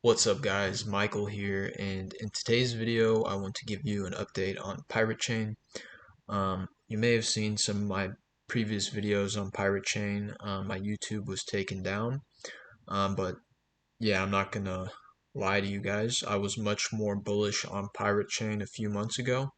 What's up guys, Michael here, and in today's video I want to give you an update on Pirate Chain. You may have seen some of my previous videos on Pirate Chain. My YouTube was taken down, but yeah, I'm not gonna lie to you guys. I was much more bullish on Pirate Chain a few months ago,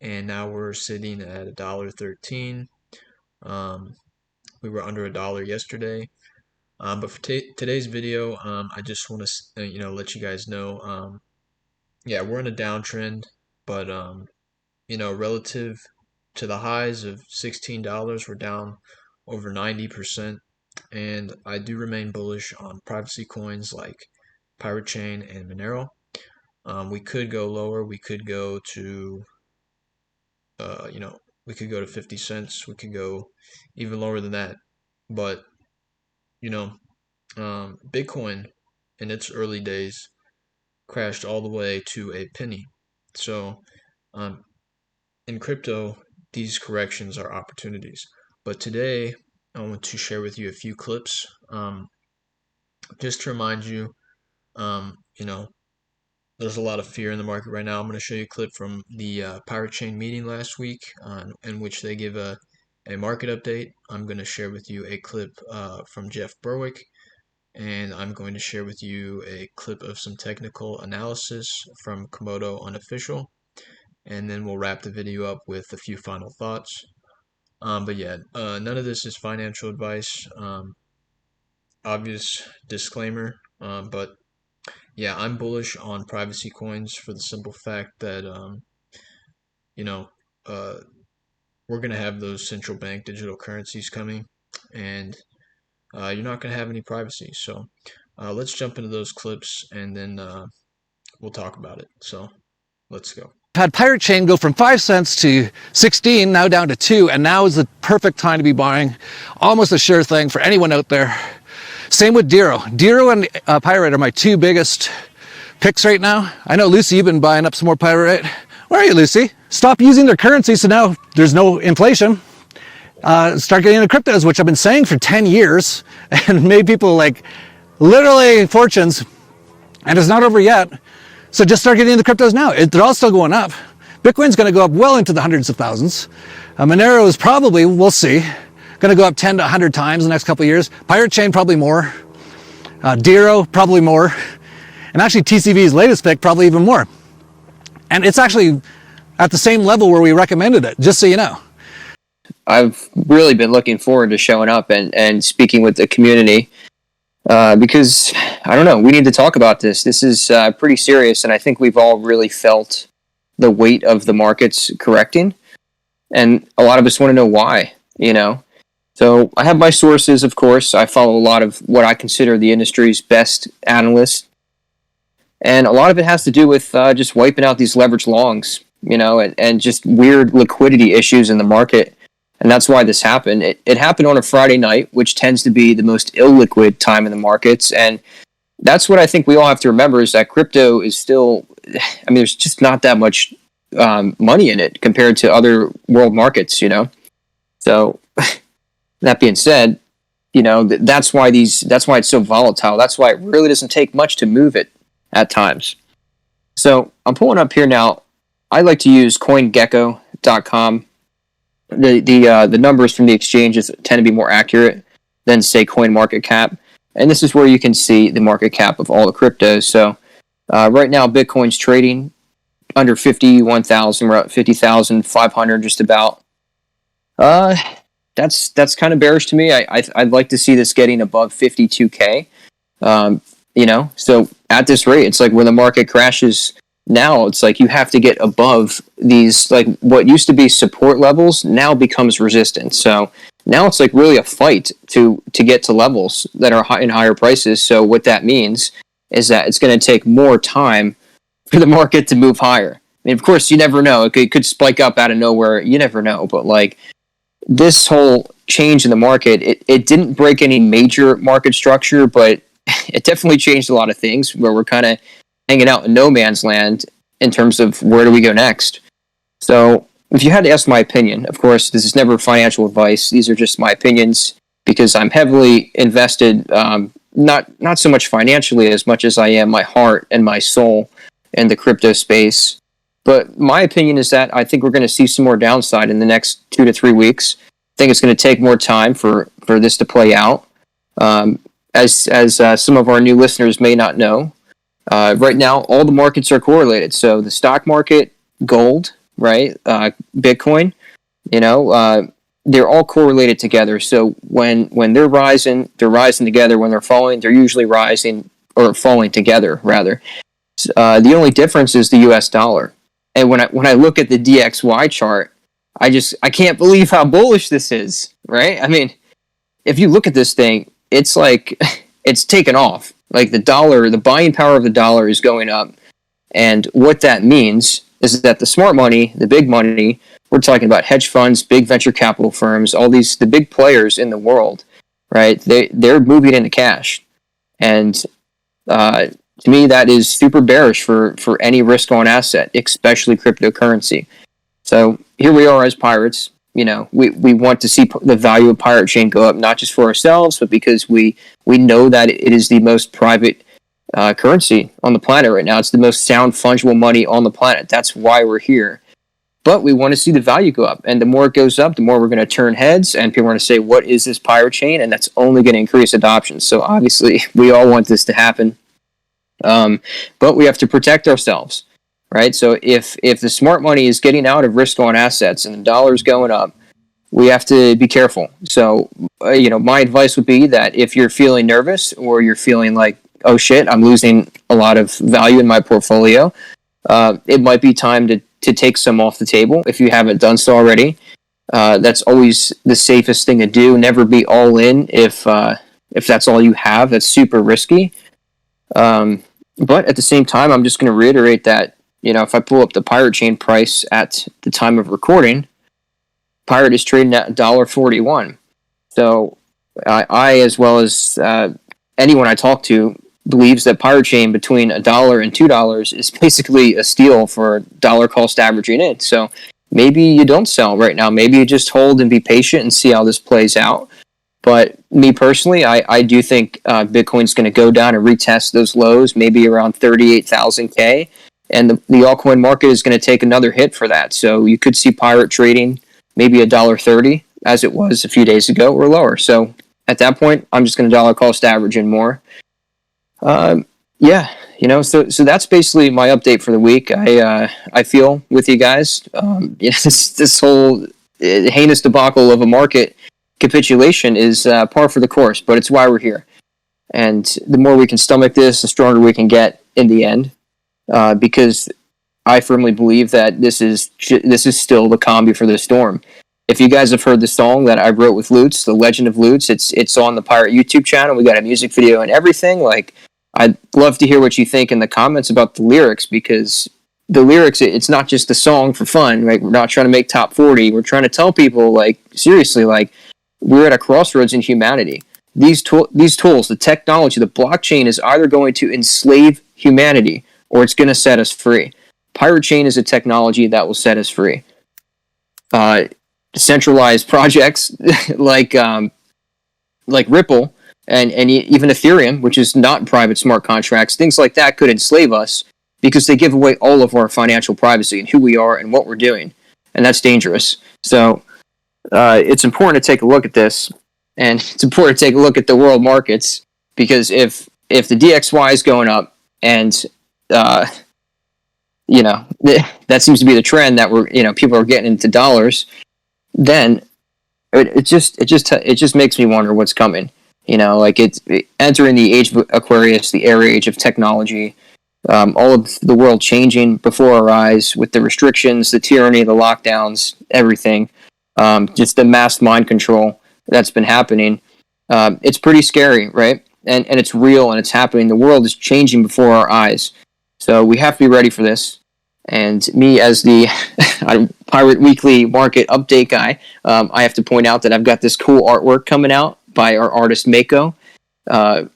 and now we're sitting at $1.13. We were under $1 yesterday. But for today's video, I just want to let you guys know, yeah, we're in a downtrend, but relative to the highs of $16, we're down over 90%, and I do remain bullish on privacy coins like Pirate Chain and Monero. We could go lower. We could go to we could go to 50 cents. We could go even lower than that, but Bitcoin in its early days crashed all the way to a penny. So in crypto, these corrections are opportunities. But today, I want to share with you a few clips, just to remind you, there's a lot of fear in the market right now. I'm going to show you a clip from the Pirate Chain meeting last week, in which they give a market update. I'm going to share with you a clip from Jeff Berwick, and I'm going to share with you a clip of some technical analysis from Komodo Unofficial, and then we'll wrap the video up with a few final thoughts. But yeah, none of this is financial advice. Obvious disclaimer, but yeah, I'm bullish on privacy coins for the simple fact that we're going to have those central bank digital currencies coming, and you're not going to have any privacy. So let's jump into those clips, and then we'll talk about it. So let's go. Had Pirate Chain go from 5 cents to 16, now down to 2, and now is the perfect time to be buying. Almost a sure thing for anyone out there. Same with Dero. Dero and Pirate are my two biggest picks right now. I know, Lucy, you've been buying up some more Pirate. Where are you, Lucy? Stop using their currency so now there's no inflation. Start getting into cryptos, which I've been saying for 10 years and made people like literally fortunes, and it's not over yet. So just start getting into cryptos now. They're all still going up. Bitcoin's going to go up well into the hundreds of thousands. Monero is probably, we'll see, going to go up 10 to 100 times in the next couple of years. Pirate Chain probably more. Dero probably more. And actually TCV's latest pick probably even more. And it's actually at the same level where we recommended it, just so you know. I've really been looking forward to showing up and speaking with the community because, I don't know, we need to talk about this. This is pretty serious, and I think we've all really felt the weight of the markets correcting, and a lot of us want to know why, So I have my sources, of course. I follow a lot of what I consider the industry's best analysts, and a lot of it has to do with just wiping out these leverage longs, and just weird liquidity issues in the market. And that's why this happened. It happened on a Friday night, which tends to be the most illiquid time in the markets. And that's what I think we all have to remember, is that crypto is still, there's just not that much money in it compared to other world markets, So that being said, that's why it's so volatile. That's why it really doesn't take much to move it at times. So I'm pulling up here now. I like to use CoinGecko.com. The numbers from the exchanges tend to be more accurate than, say, CoinMarketCap. And this is where you can see the market cap of all the cryptos. So right now, Bitcoin's trading under 51,000. We're at 50,500 just about. That's kind of bearish to me. I'd like to see this getting above 52K. So at this rate, it's like when the market crashes now, it's like you have to get above these, like what used to be support levels now becomes resistance. So now it's like really a fight to get to levels that are in higher prices. So what that means is that it's going to take more time for the market to move higher. Of course, you never know. It could spike up out of nowhere. You never know. But like this whole change in the market, it didn't break any major market structure, but it definitely changed a lot of things where we're kind of hanging out in no man's land in terms of where do we go next. So if you had to ask my opinion, of course, this is never financial advice. These are just my opinions because I'm heavily invested not so much financially as much as I am my heart and my soul in the crypto space. But my opinion is that I think we're going to see some more downside in the next 2 to 3 weeks. I think it's going to take more time for this to play out. As some of our new listeners may not know, right now all the markets are correlated. So the stock market, gold, right, Bitcoin, they're all correlated together. So when they're rising together. When they're falling, they're usually rising or falling together, rather. The only difference is the U.S. dollar. And when I look at the DXY chart, I can't believe how bullish this is, right? I mean, if you look at this thing, it's like it's taken off. Like the buying power of the dollar is going up. And what that means is that the smart money, the big money, we're talking about hedge funds, big venture capital firms, all the big players in the world, right? They're moving into cash. And to me, that is super bearish for any risk on asset, especially cryptocurrency. So here we are as pirates. We want to see the value of Pirate Chain go up, not just for ourselves, but because we know that it is the most private currency on the planet right now. It's the most sound fungible money on the planet. That's why we're here. But we want to see the value go up. And the more it goes up, the more we're going to turn heads, and people are going to say, what is this Pirate Chain? And that's only going to increase adoption. So obviously, we all want this to happen. But we have to protect ourselves, right? So if the smart money is getting out of risk-on assets and the dollar's going up, we have to be careful. So, my advice would be that if you're feeling nervous or you're feeling like, oh shit, I'm losing a lot of value in my portfolio, it might be time to take some off the table if you haven't done so already. That's always the safest thing to do. Never be all in if that's all you have. That's super risky. But at the same time, I'm just going to reiterate that, if I pull up the Pirate Chain price at the time of recording, Pirate is trading at $1.41. So I as well as anyone I talk to, believes that Pirate Chain between $1 and $2 is basically a steal for dollar cost averaging in. So maybe you don't sell right now. Maybe you just hold and be patient and see how this plays out. But me personally, I do think Bitcoin's going to go down and retest those lows, maybe around 38,000 K. And the altcoin market is going to take another hit for that. So you could see Pirate trading maybe $1.30 as it was a few days ago or lower. So at that point, I'm just going to dollar cost average in more. So that's basically my update for the week. I feel with you guys, this whole heinous debacle of a market capitulation is par for the course, but it's why we're here. And the more we can stomach this, the stronger we can get in the end, because I firmly believe that this is still the calm before the storm. If you guys have heard the song that I wrote with Lutz, The Legend of Lutz, it's on the Pirate YouTube channel. We got a music video and everything. Like, I'd love to hear what you think in the comments about the lyrics, because the lyrics, it's not just a song for fun, right? We're not trying to make top 40. We're trying to tell people, like, seriously, like, we're at a crossroads in humanity. These tools, the technology, the blockchain is either going to enslave humanity or it's going to set us free. Pirate Chain is a technology that will set us free. Decentralized projects like Ripple and even Ethereum, which is not private smart contracts, things like that could enslave us because they give away all of our financial privacy and who we are and what we're doing. And that's dangerous. So it's important to take a look at this, and it's important to take a look at the world markets, because if the DXY is going up and that seems to be the trend that people are getting into dollars, then it just makes me wonder what's coming. It's entering the age of Aquarius, the air age of technology, all of the world changing before our eyes with the restrictions, the tyranny, the lockdowns, everything. Just the mass mind control that's been happening. It's pretty scary, right? And it's real and it's happening. The world is changing before our eyes. So we have to be ready for this. And me, as the Pirate Weekly Market Update guy, I have to point out that I've got this cool artwork coming out by our artist Mako that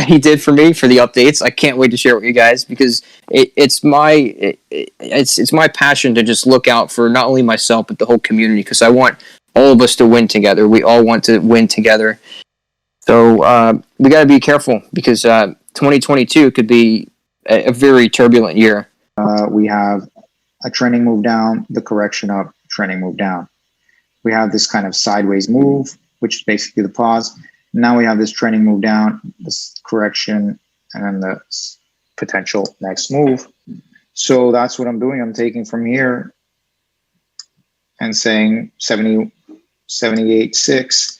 he did for me for the updates. I can't wait to share it with you guys, because it's my passion to just look out for not only myself but the whole community, because I want all of us to win together. We all want to win together. So we got to be careful because 2022 could be a very turbulent year. We have a trending move down, the correction up, trending move down. We have this kind of sideways move, which is basically the pause. Now we have this trending move down, this correction, and then the potential next move. So that's what I'm doing. I'm taking from here and saying 78.6.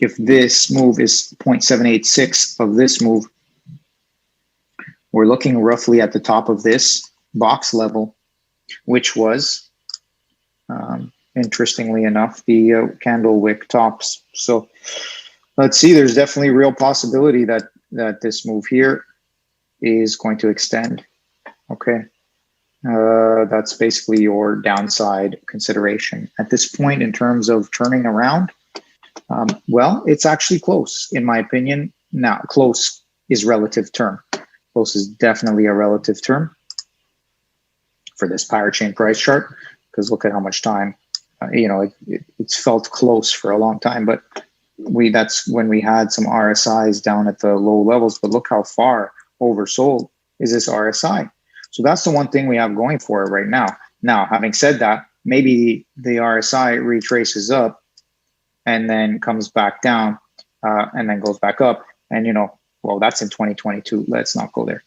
If this move is 0.786 of this move, we're looking roughly at the top of this box level, which was, interestingly enough, the candle wick tops. So let's see, there's definitely real possibility that this move here is going to extend. Okay. That's basically your downside consideration. At this point, in terms of turning around, well, it's actually close, in my opinion. Now, close is relative term. Close is definitely a relative term for this Pirate Chain price chart, because look at how much time, it's felt close for a long time, but that's when we had some RSIs down at the low levels, but look how far oversold is this RSI. So that's the one thing we have going for it right now. Now, having said that, maybe the RSI retraces up and then comes back down and then goes back up. And, well, that's in 2022. Let's not go there.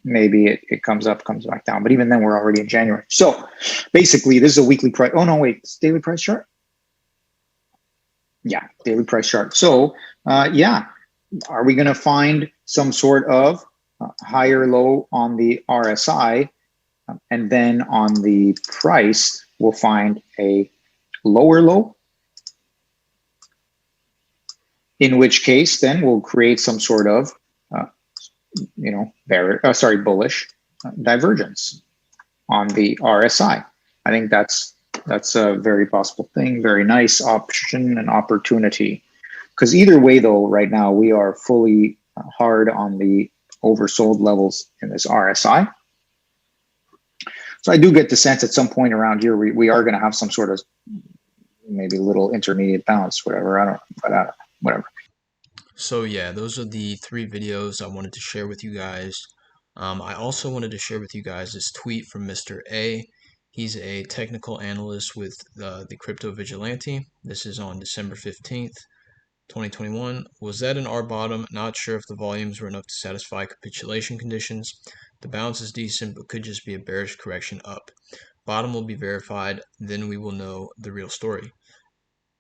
Maybe it comes up, comes back down. But even then, we're already in January. So basically, this is a weekly price. Oh, no, wait. It's daily price chart? Yeah, daily price chart. So, yeah, are we going to find some sort of higher low on the RSI? And then on the price, we'll find a lower low, in which case then we'll create some sort of, bullish divergence on the RSI. I think that's a very possible thing, very nice option and opportunity. Because either way, though, right now we are fully hard on the oversold levels in this RSI. So I do get the sense at some point around here we are going to have some sort of maybe little intermediate bounce, whatever. Whatever. So yeah, those are the 3 videos I wanted to share with you guys. I also wanted to share with you guys this tweet from Mr. A. He's a technical analyst with the Crypto Vigilante. This is on December 15th, 2021. Was that an R bottom? Not sure if the volumes were enough to satisfy capitulation conditions. The bounce is decent, but could just be a bearish correction up. Bottom will be verified, then we will know the real story.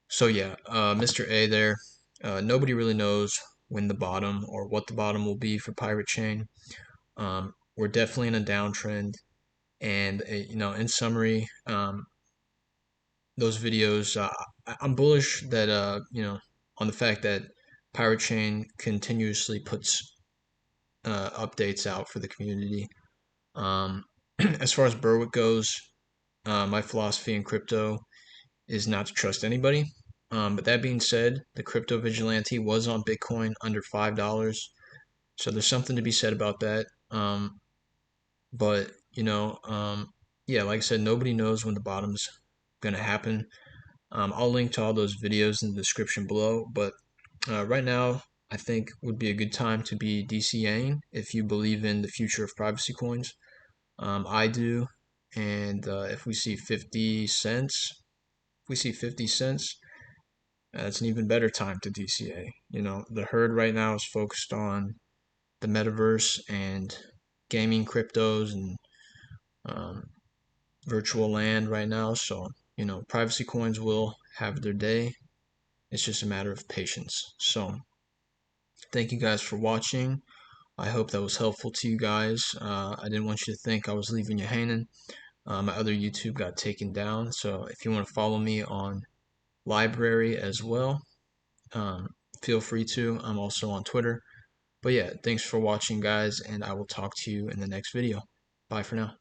So yeah, Mr. A there. Nobody really knows when the bottom or what the bottom will be for Pirate Chain. We're definitely in a downtrend, and in summary, those videos, I'm bullish that on the fact that Pirate Chain continuously puts updates out for the community. As far as Berwick goes, my philosophy in crypto is not to trust anybody. But that being said, the Crypto Vigilante was on Bitcoin under $5. So there's something to be said about that. But, yeah, like I said, nobody knows when the bottom's going to happen. I'll link to all those videos in the description below. But right now, I think would be a good time to be DCAing if you believe in the future of privacy coins. I do. And if we see 50 cents, it's an even better time to DCA. The herd right now is focused on the metaverse and gaming cryptos and virtual land right now. So, privacy coins will have their day. It's just a matter of patience. So, thank you guys for watching. I hope that was helpful to you guys. I didn't want you to think I was leaving you hanging. My other YouTube got taken down. So, if you want to follow me on LBRY as well, feel free to. I'm also on Twitter. But yeah, thanks for watching, guys, and I will talk to you in the next video. Bye for now.